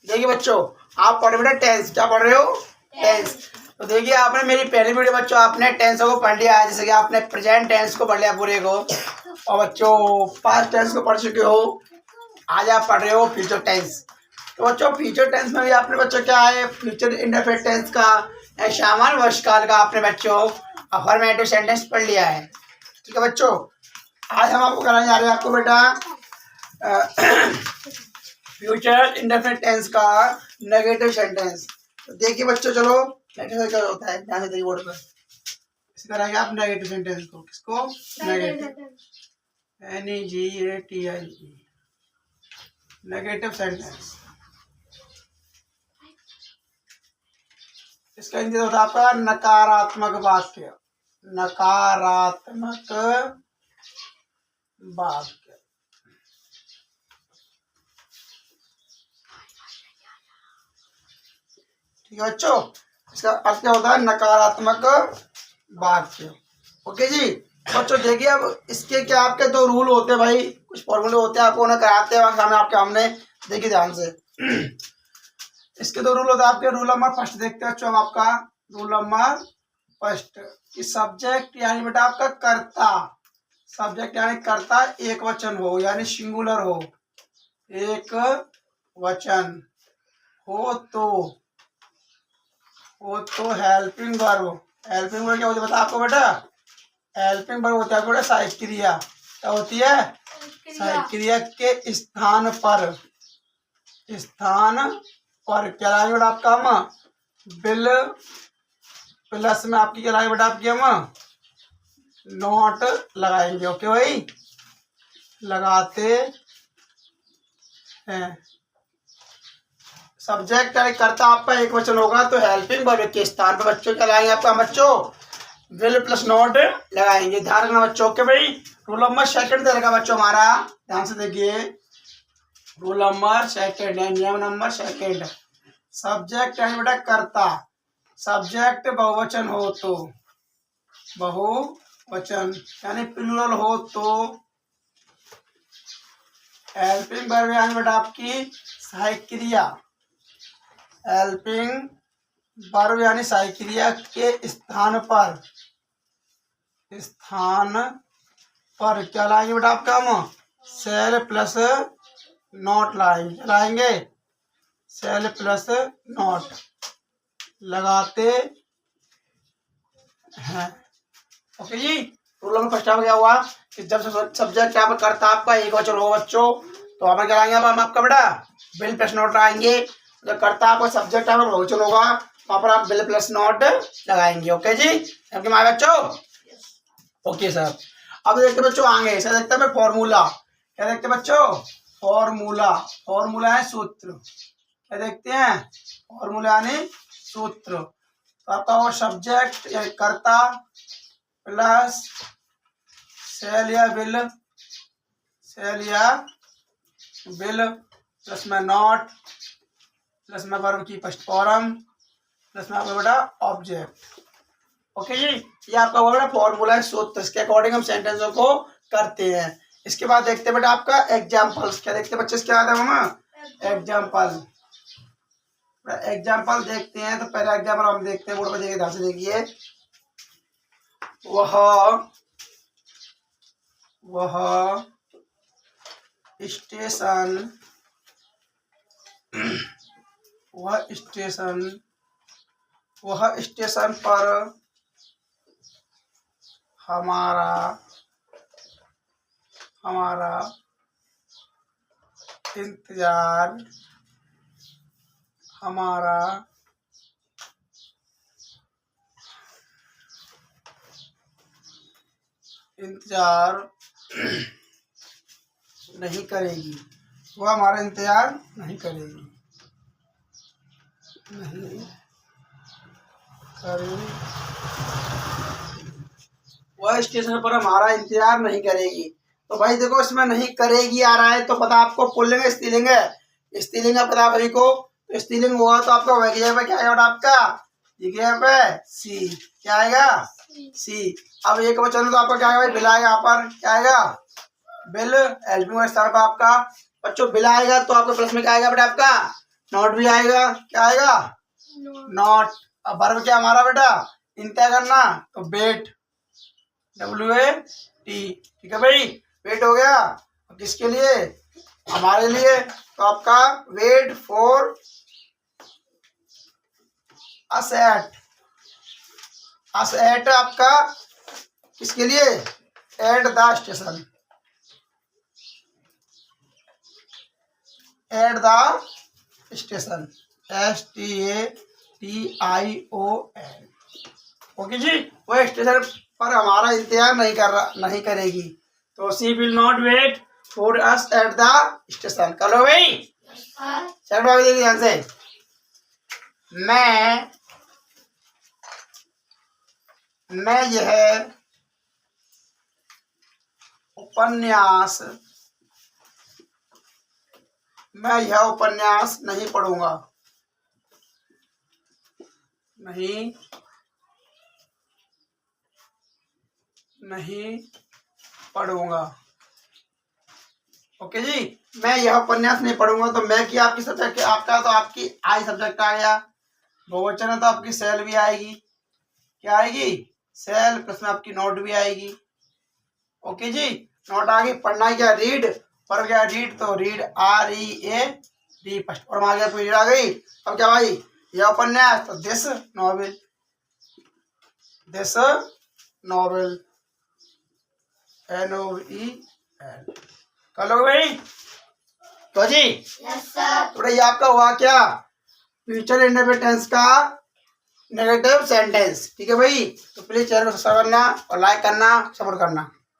देखिए बच्चों, आप पढ़ रहे टेंस, क्या पढ़ रहे हो? टेंस। तो देखिए आपने मेरी पहली वीडियो बच्चों आपने टेंस को पढ़ लिया है, जैसे कि आपने प्रेजेंट टेंस को पढ़ लिया पूरे को, और बच्चों पास्ट टेंस को पढ़ चुके हो। आज आप पढ़ रहे हो फ्यूचर टेंस। तो बच्चों फ्यूचर टेंस में भी आपने बच्चों क्या है, फ्यूचर इंडेफिनिट टेंस का सामान्य भविष्यकाल का आपने बच्चों अफर्मेटिव सेंटेंस पढ़ लिया है। ठीक है बच्चों, आज हम आपको कराने जा रहे हैं आपको बेटा फ्यूचर इंडेफिनिट टेंस का नेगेटिव सेंटेंस। तो देखिए बच्चों, चलो नेगेटिव क्या होता है, ध्यान से देखिए बोर्ड पर। इसे कराएंगे आप नेगेटिव सेंटेंस को। किसको? Negative, NEGATIVE, negative sentence. इसका इंग्लिश होता है आपका नकारात्मक वाक्य। नकारात्मक वाक्य। ठीक है बच्चों, इसका अर्थ क्या होता है? नकारात्मक वाक्य। ओके जी बच्चों, देखिए अब इसके क्या आपके दो रूल होते हैं भाई, कुछ फॉर्मूले होते हैं, आपको उन्हें कराते हैं सामने आपके सामने। देखिए ध्यान से इसके दो रूल होते हैं आपके। रूल नंबर फर्स्ट देखते हैं बच्चों हम आपका। रूल नंबर फर्स्ट कि सब्जेक्ट यानी बेटा आपका कर्ता, सब्जेक्ट यानी कर्ता एक वचन हो यानी सिंगुलर हो, एक वचन हो तो हेल्पिंग वर्ब। हेल्पिंग वर्ब क्या होती है बता आपको बेटा? हेल्पिंग वर्ब होता है बेटा सहायक क्रिया। क्या होती है? सहायक क्रिया के स्थान पर क्या लगाएंगे बेटा आपका हम बिल प्लस में आपकी क्या लगाएंगे बेटा आपकी हम नोट लगाएंगे। ओके भाई, लगाते हैं। सब्जेक्ट करता आपका एक वचन होगा तो हेल्पिंग वर्ब के स्थान पर बच्चों क्या लगाएंगे आपका बच्चों विल प्लस नोट लगाएंगे। ध्यान रखना बच्चों। के भाई रूल नंबर सेकंड दे रखा बच्चों हमारा, ध्यान से देखिए। रूल नंबर सेकंड है, नियम नंबर सेकंड। सब्जेक्ट यानी बेटा कर्ता, सब्जेक्ट बहुवचन हो तो, बहुवचन यानी प्लूरल हो तो, हेल्पिंग वर्ब यानी बेटा आपकी सहायक क्रिया, हेल्पिंग वर्ब यानी सहायक क्रिया के स्थान पर क्या लाएंगे बेटा आपका हम सेल प्लस नॉट लाएंगे। सेल प्लस नॉट लगाते हैं। ओके जी, रूल नंबर फर्स्ट क्या हुआ कि जब सब्जेक्ट यहाँ पर करता आपका एक वचन हो बच्चों तो हमें क्या लाएंगे हम आपका बेटा बिल प्लस नॉट लगाएंगे। जब करता आपका सब्जेक्ट यहाँ पर बहुवचन होगा वहां पर आप बिल प्लस नॉट लगाएंगे। ओके जी, आपके माए बच्चों? Okay sir. अब देखते बच्चों आगे ऐसा देखते हैं फॉर्मूला। क्या देखते हैं बच्चों? फॉर्मूला। फॉर्मूला है सूत्र। क्या देखते हैं? फॉर्मूला यानी सूत्र। तो आपका वो सब्जेक्ट या कर्ता प्लस सेल या बिल प्लस में नॉट प्लस में वर्ब की फर्स्ट फॉर्म प्लस में आपका बेटा ऑब्जेक्ट। ओके जी, ये आपका वो बेटा फॉर्मूला है सूत्र, इसके अकॉर्डिंग हम सेंटेंसों को करते हैं। इसके बाद देखते हैं बेटा आपका एग्जाम्पल्स। क्या देखते हैं बच्चे इसके बाद हम एग्जाम्पल। एग्जाम्पल देखते हैं तो पहला एग्जाम्पल हम देखते हैं, बोर्ड पर देखिए, ध्यान से देखिए। वह स्टेशन पर हमारा इंतजार नहीं करेगी। वह हमारा इंतजार नहीं करेगी। वह स्टेशन पर हमारा इंतजार नहीं करेगी। तो भाई देखो इसमें नहीं करेगी आ रहा है तो पता आपको पुल्लिंग है स्त्रीलिंग है? स्त्रीलिंग का पता भाई को। तो स्त्रीलिंग हुआ तो आपका वह क्या आएगा आपका सी। क्या आएगा? सी। अब एक वचन तो आपका क्या आएगा भाई? बिल आएगा। यहाँ पर क्या आएगा? बिल। हेल्पिंग वर्ब स्थान पर आपका बच्चों बिल आएगा तो आपका प्लस में क्या आएगा बेटा आपका नॉट भी आएगा, क्या आएगा, नॉट। अब वर्ब क्या हमारा बेटा, इंतजार करना, तो वेट, WAT, ठीक है भाई, वेट हो गया। किसके लिए, हमारे लिए, तो आपका वेट फॉर अस एट आपका किसके लिए, at the station, at the station, STATION, okay जी। वो स्टेशन पर हमारा इंतजार नहीं करेगी, तो she will not wait for us at the station. कर लो भाई, चलो आगे देखिए ध्यान से। मैं यह उपन्यास नहीं पढ़ूंगा, नहीं पढ़ूंगा, ओके जी। मैं यह उपन्यास नहीं पढ़ूंगा, तो मैं की आपकी सब्जेक्ट, आपका तो आपकी आई सब्जेक्ट आ गया, बहुवचन है तो आपकी सेल भी आएगी, क्या आएगी, सेल, प्लस में आपकी नोट भी आएगी, ओके जी। नोट आ गई, पढ़ना क्या, रीड, पर क्या रीड, तो रीड READ फर्स्ट और आ गया, रीड आ गई। अब क्या भाई, यह उपन्यास, तो दिस नॉवेल, NOVEL, कर लो भाई, तो जी तो ये आपका हुआ क्या, फ्यूचर इंडेफिनिट टेंस का नेगेटिव सेंटेंस, ठीक है भाई। तो प्लीज चैनल को सब्सक्राइब करना और लाइक करना, सपोर्ट करना।